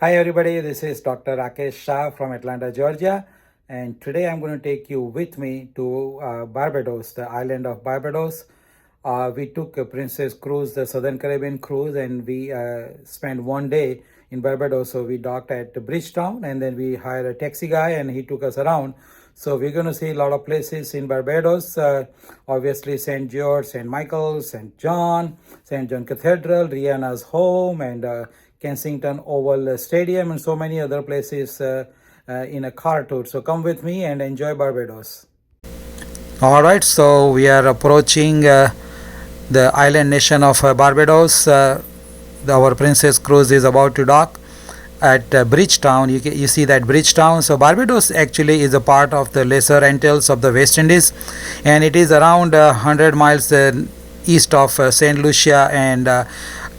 Hi everybody, this is Dr. Rakesh Shah from Atlanta, Georgia, and today I'm going to take you with me to Barbados, the island of Barbados. We took a Princess Cruise, the Southern Caribbean cruise, and we spent one day in Barbados. So we docked at Bridgetown, and then we hired a taxi guy, and he took us around. So we're going to see a lot of places in Barbados. Obviously, St. George, St. Michael, St. John Cathedral, Rihanna's home, and Kensington Oval Stadium, and so many other places in a car tour. So come with me and enjoy Barbados. All right, so we are approaching the island nation of Barbados. Our Princess Cruise is about to dock at Bridgetown. You see that Bridgetown. So Barbados actually is a part of the Lesser Antilles of the West Indies, and it is around 100 miles east of St. Lucia and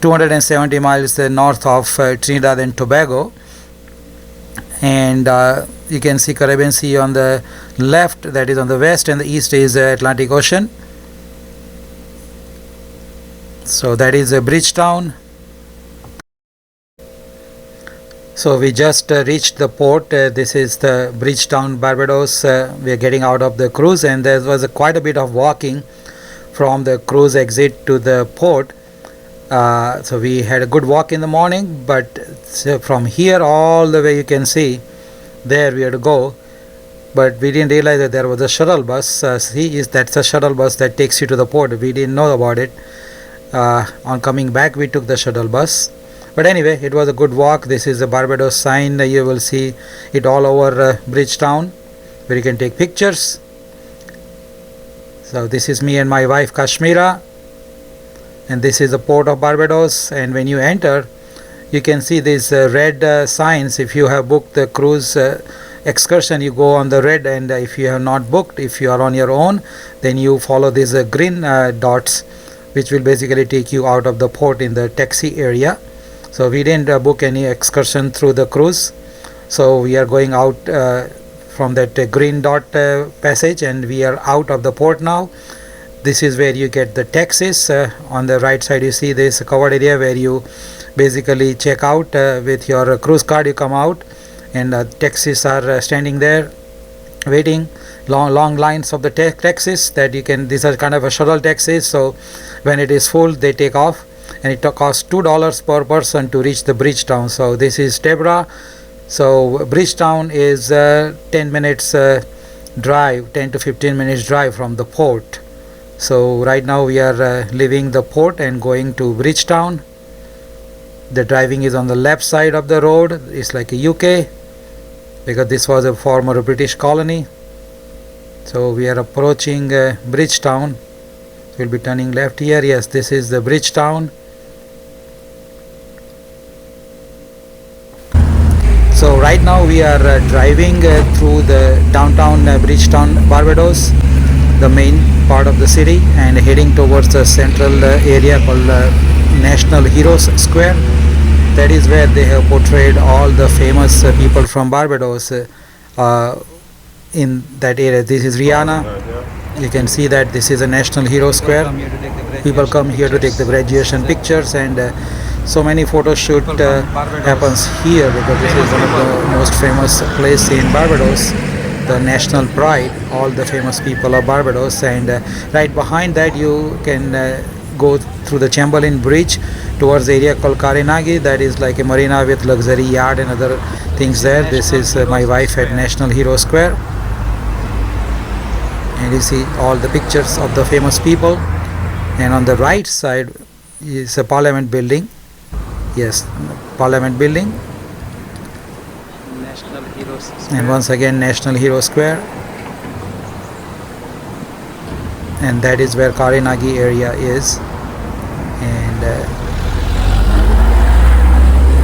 270 miles north of Trinidad and Tobago. And you can see Caribbean Sea on the left, that is on the west, and the east is Atlantic Ocean. So that is Bridgetown. So we just reached the port. This is the Bridgetown, Barbados. We are getting out of the cruise, and there was quite a bit of walking from the cruise exit to the port. So we had a good walk in the morning, but from here all the way you can see there we had to go, but we didn't realize that there was a shuttle bus. That's a shuttle bus that takes you to the port. We didn't know about it. On coming back we took the shuttle bus, but anyway, it was a good walk. This is a Barbados sign. You will see it all over Bridgetown, where you can take pictures. So this is me and my wife Kashmira, and this is the port of Barbados. And when you enter, you can see these red signs. If you have booked the cruise excursion, you go on the red, and if you have not booked, if you are on your own, then you follow these green dots, which will basically take you out of the port in the taxi area. So we didn't book any excursion through the cruise, so we are going out from that green dot passage, and we are out of the port now. This is where you get the taxis. On the right side you see this covered area where you basically check out with your cruise card. You come out, and taxis are standing there waiting. Long lines of the taxis that you can, these are kind of a shuttle taxis, so when it is full they take off, and it costs $2 per person to reach the Bridgetown. So this is Debra. So Bridgetown is 10 minutes drive, 10 to 15 minutes drive from the port. So right now we are leaving the port and going to Bridgetown. The driving is on the left side of the road. It's like a UK, because this was a former British colony. So we are approaching Bridgetown. We'll be turning left here. Yes, this is the Bridgetown. So right now we are driving through the downtown Bridgetown, Barbados, the main part of the city, and heading towards the central area called National Heroes Square. That is where they have portrayed all the famous people from Barbados in that area. This is Rihanna. You can see that this is a National Hero Square. People come here to take the graduation pictures, and so many photo shoot happens here, because this is one of the most famous place in Barbados, the national pride, all the famous people of Barbados. And right behind that you can go through the Chamberlain Bridge towards the area called Careenage. That is like a marina with luxury yacht and other things there. This is my wife at National Hero Square, and you see all the pictures of the famous people. And on the right side is a Parliament building. Yes, Parliament building. National Heroes Square. And once again National Hero Square. And that is where Careenage area is. And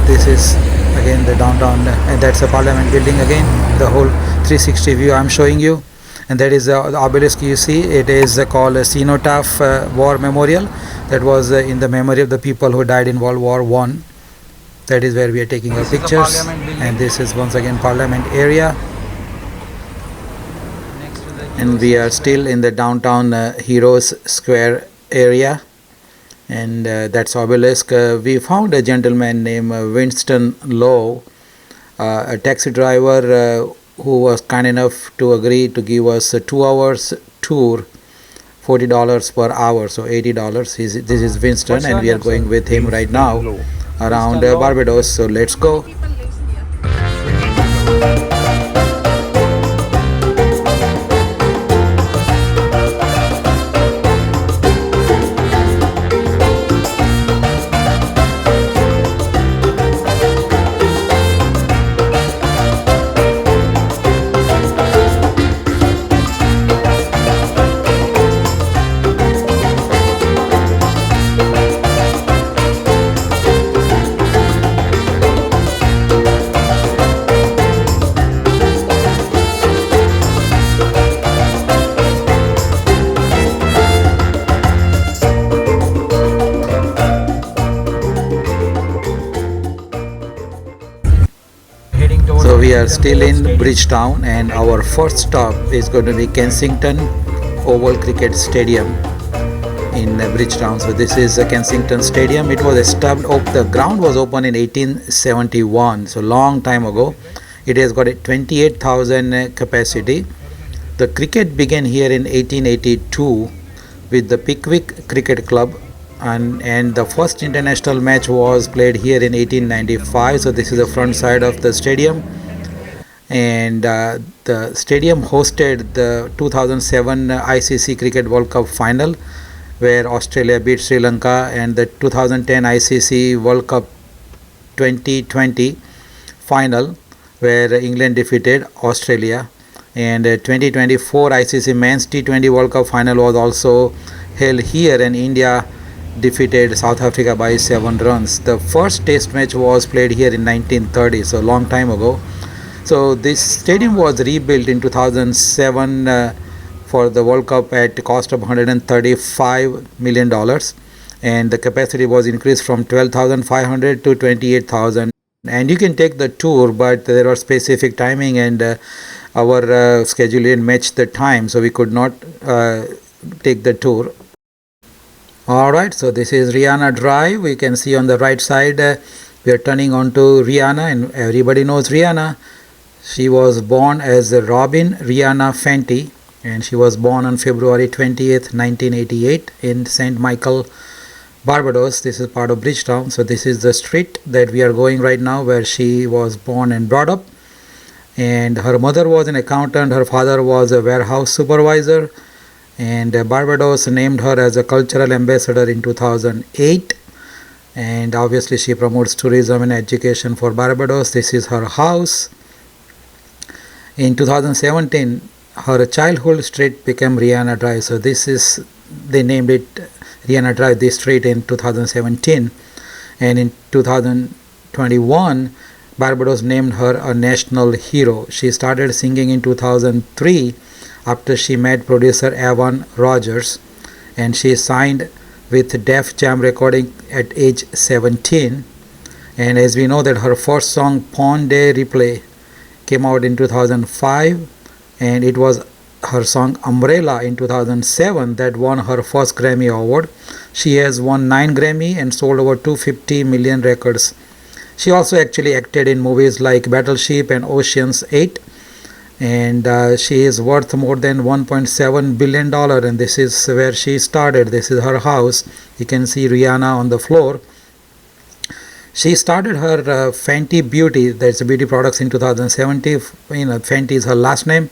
this is again the downtown, and that's a Parliament building again. The whole 360 view I'm showing you. And that is the obelisk you see. It is called a Cenotaph War Memorial. That was in the memory of the people who died in World War I. That is where we are taking our pictures. And this is once again Parliament area. And we are still in the downtown Heroes Square area. and that's obelisk. We found a gentleman named Winston Lowe, a taxi driver who was kind enough to agree to give us a 2 hours tour, $40 per hour, so $80. This is Winston, and we are going with him right now around Barbados. So let's go. So we are still in Bridgetown, and our first stop is going to be Kensington Oval Cricket Stadium in Bridgetown. So this is Kensington Stadium. It was established. The ground was opened in 1871, so long time ago. It has got a 28,000 capacity. The cricket began here in 1882 with the Pickwick Cricket Club, and the first international match was played here in 1895. So this is the front side of the stadium, and the stadium hosted the 2007 ICC Cricket World Cup final, where Australia beat Sri Lanka, and the 2010 ICC World Cup 2020 final, where England defeated Australia, and 2024 ICC Men's T20 World Cup final was also held here, and India defeated South Africa by 7 runs. The first test match was played here in 1930, so long time ago. So this stadium was rebuilt in 2007 for the World Cup at the cost of $135 million, and the capacity was increased from 12,500 to 28,000. And you can take the tour, but there was specific timing, and our schedule didn't match the time, so we could not take the tour. Alright, so this is Rihanna Drive. We can see on the right side we are turning onto Rihanna, and everybody knows Rihanna. She was born as Robin Rihanna Fenty, and she was born on February 20th, 1988 in St. Michael, Barbados. This is part of Bridgetown. So this is the street that we are going right now, where she was born and brought up. And her mother was an accountant, her father was a warehouse supervisor, and Barbados named her as a cultural ambassador in 2008, and obviously she promotes tourism and education for Barbados. This is her house. In 2017 her childhood street became Rihanna Drive, so they named it Rihanna Drive, this street, in 2017, and in 2021 Barbados named her a national hero. She started singing in 2003 after she met producer Evan Rogers, and she signed with Def Jam Recording at age 17. And as we know that her first song Pawn Day Replay came out in 2005, and it was her song Umbrella in 2007 that won her first Grammy Award. She has won 9 Grammy and sold over 250 million records. She also actually acted in movies like Battleship and Ocean's 8, and she is worth more than $1.7 billion, and this is where she started. This is her house. You can see Rihanna on the floor. She started her Fenty Beauty, that's beauty products, in 2017. Fenty is her last name,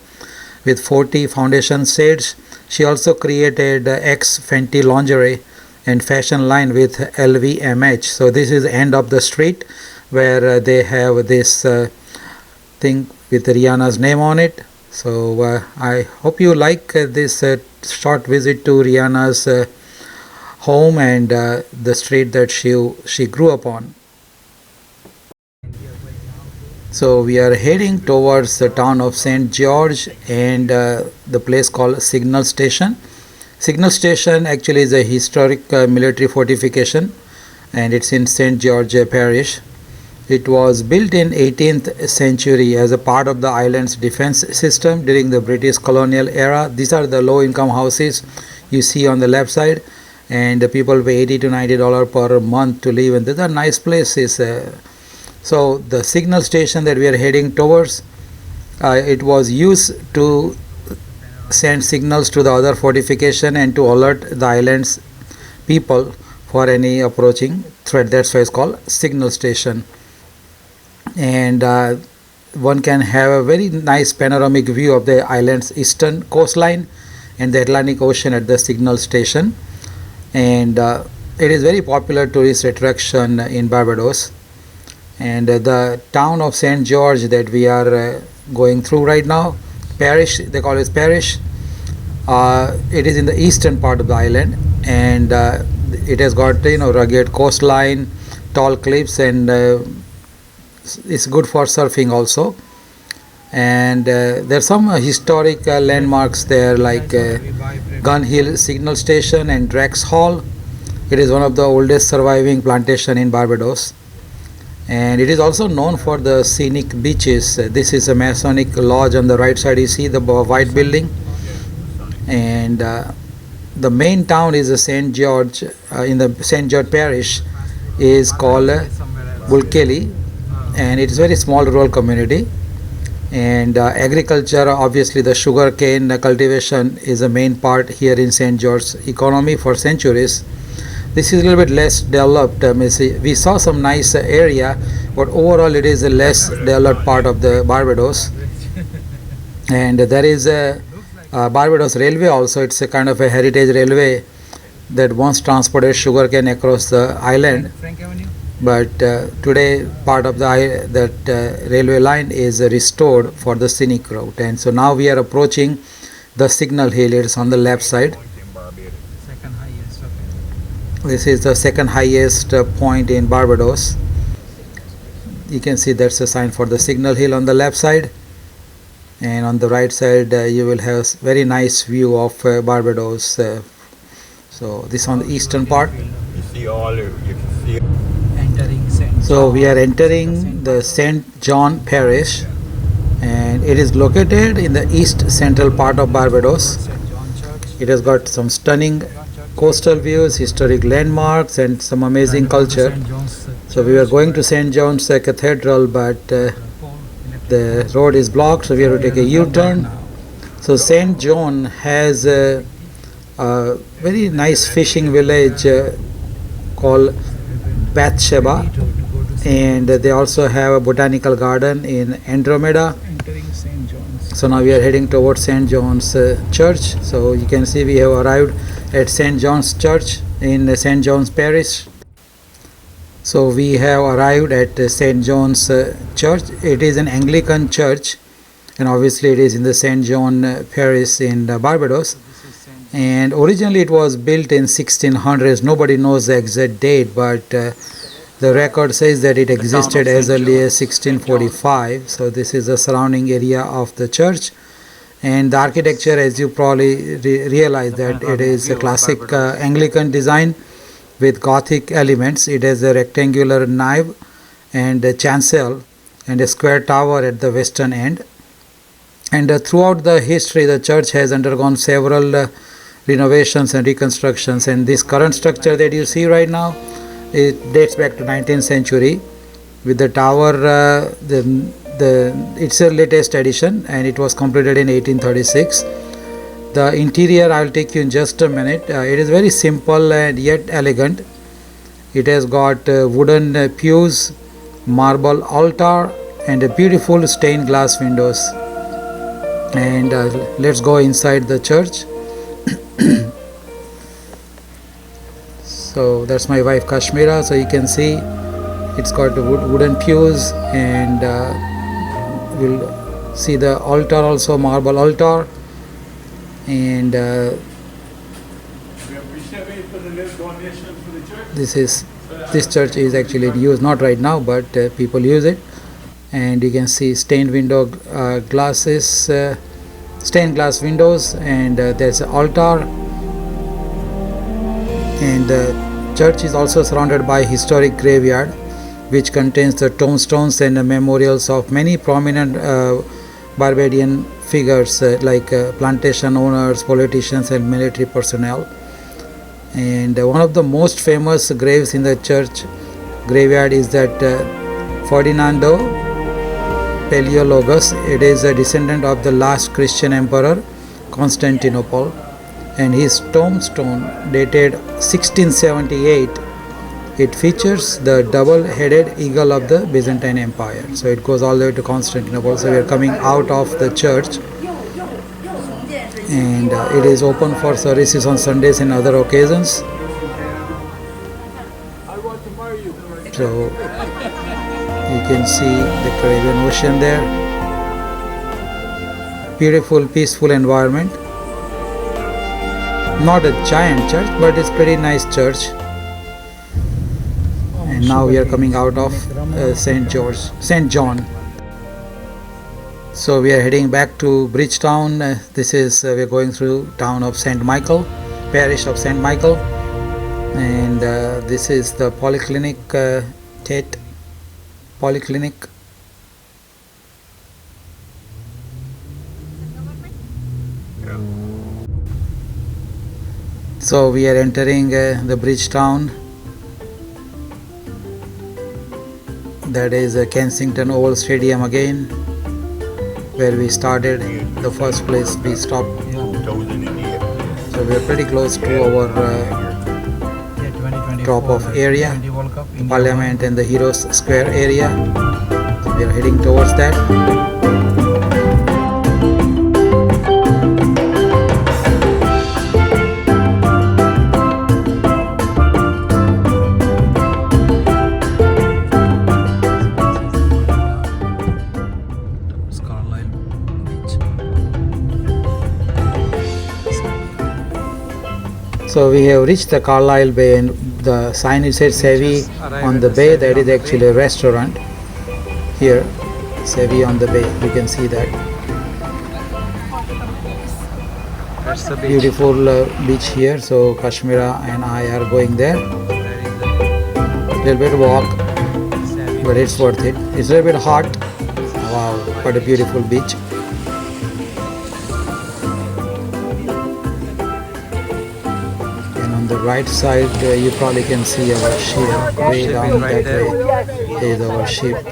with 40 foundation shades. She also created X Fenty lingerie and fashion line with LVMH. So this is the end of the street where they have this thing with Rihanna's name on it. So I hope you like this short visit to Rihanna's home and the street that she grew up on. So we are heading towards the town of St. George and the place called Signal Station. Signal Station actually is a historic military fortification, and it's in St. George Parish. It was built in 18th century as a part of the island's defense system during the British colonial era. These are the low income houses you see on the left side, and the people pay $80 to $90 per month to live, and these are nice places. So the signal station that we are heading towards, it was used to send signals to the other fortification and to alert the island's people for any approaching threat. That's why it's called signal station. And one can have a very nice panoramic view of the island's eastern coastline and the Atlantic Ocean at the signal station. And it is very popular tourist attraction in Barbados. And the town of St. George that we are going through right now, parish, they call it parish, it is in the eastern part of the island, and it has got rugged coastline, tall cliffs, and it's good for surfing also. And there are some historic landmarks there, like Gun Hill Signal Station and Drax Hall. It is one of the oldest surviving plantation in Barbados, and it is also known for the scenic beaches. This is a Masonic lodge. On the right side you see the white building, and the main town is St. George. In the St. George parish is called Bulkeley, and it is a very small rural community. And agriculture, obviously the sugar cane cultivation is a main part here in St. George's economy for centuries. This is a little bit less developed. We saw some nice area, but overall it is a less developed part of the Barbados. And there is a Barbados Railway also. It's a kind of a heritage railway that once transported sugarcane across the island. But today part of that railway line is restored for the scenic route. And so now we are approaching the Signal Hill. It's on the left side. This is the second highest point in Barbados. You can see that's a sign for the Signal Hill on the left side, and on the right side you will have a very nice view of Barbados. So this on the eastern part. So we are entering the St. John parish, and it is located in the east central part of Barbados. It has got some stunning coastal views, historic landmarks, and some amazing culture. So we were going to St. John's Cathedral, but the road is blocked, so we have to take a U-turn. So St. John has a very nice fishing village called Bathsheba, and they also have a botanical garden in Andromeda. So now we are heading towards St. John's Church. So you can see we have arrived at St. John's Church in St. John's Parish. So we have arrived at St. John's Church. It is an Anglican church, and obviously it is in the St. John Parish in Barbados. And originally it was built in 1600s. Nobody knows the exact date, but the record says that it existed as early as 1645. So this is the surrounding area of the church. And the architecture, as you probably realize, that it is a classic Anglican design with Gothic elements. It has a rectangular nave and a chancel and a square tower at the western end. And throughout the history, the church has undergone several renovations and reconstructions. And this current structure that you see right now, it dates back to 19th century with the tower. It's a latest addition, and it was completed in 1836. The interior I'll take you in just a minute. It is very simple and yet elegant. It has got wooden pews, marble altar, and a beautiful stained glass windows. And let's go inside the church. So that's my wife Kashmira. So you can see it's got the wooden pews, and we'll see the altar also, marble altar. And this church is actually in use, not right now, but people use it. And you can see stained window glasses, stained glass windows, and there's an altar. And the church is also surrounded by historic graveyard, which contains the tombstones and the memorials of many prominent Barbadian figures like plantation owners, politicians, and military personnel. And one of the most famous graves in the church graveyard is that Ferdinando Paleologus. It is a descendant of the last Christian emperor Constantinople, and his tombstone dated 1678. It features the double-headed eagle of the Byzantine Empire. So it goes all the way to Constantinople. So we are coming out of the church, and it is open for services on Sundays and other occasions. So you can see the Caribbean Ocean there. Beautiful, peaceful environment. Not a giant church, but it's pretty nice church. And now we are coming out of St. John. So we are heading back to Bridgetown. This is we are going through town of St. Michael, parish of St. Michael, and this is the polyclinic, Tate Polyclinic. So we are entering the Bridgetown. That is Kensington Oval Stadium again, where we started, the first place we stopped. So we are pretty close to our top of area, Parliament and the Heroes Square area. So we are heading towards that. So we have reached the Carlisle Bay, and the sign it says Sevi on the bay. That is actually a restaurant here, Sevi on the bay. You can see that. That's the beach. Beautiful beach here. So Kashmira and I are going there. Little bit walk, but it's worth it. It's a little bit hot. Wow, what a beautiful beach. On the right side you probably can see our ship way down that way is our ship.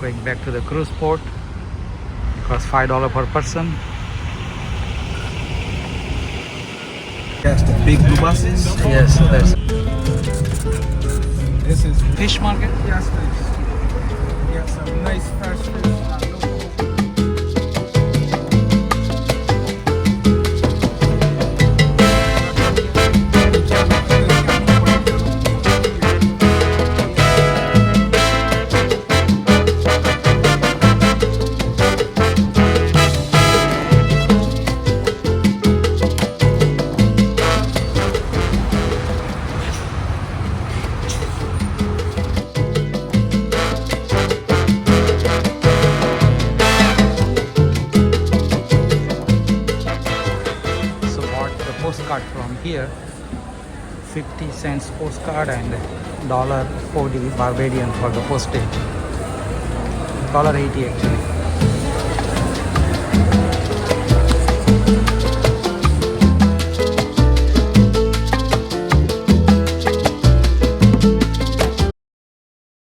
Going back to the cruise port. It costs $5 per person. Yes, the big blue buses. Yes, so that's This is fish market. yes, please. Yes, some nice fresh fish. Postcard from here, 50 cents postcard and $1.40 Barbadian for the postage. $1.80 actually.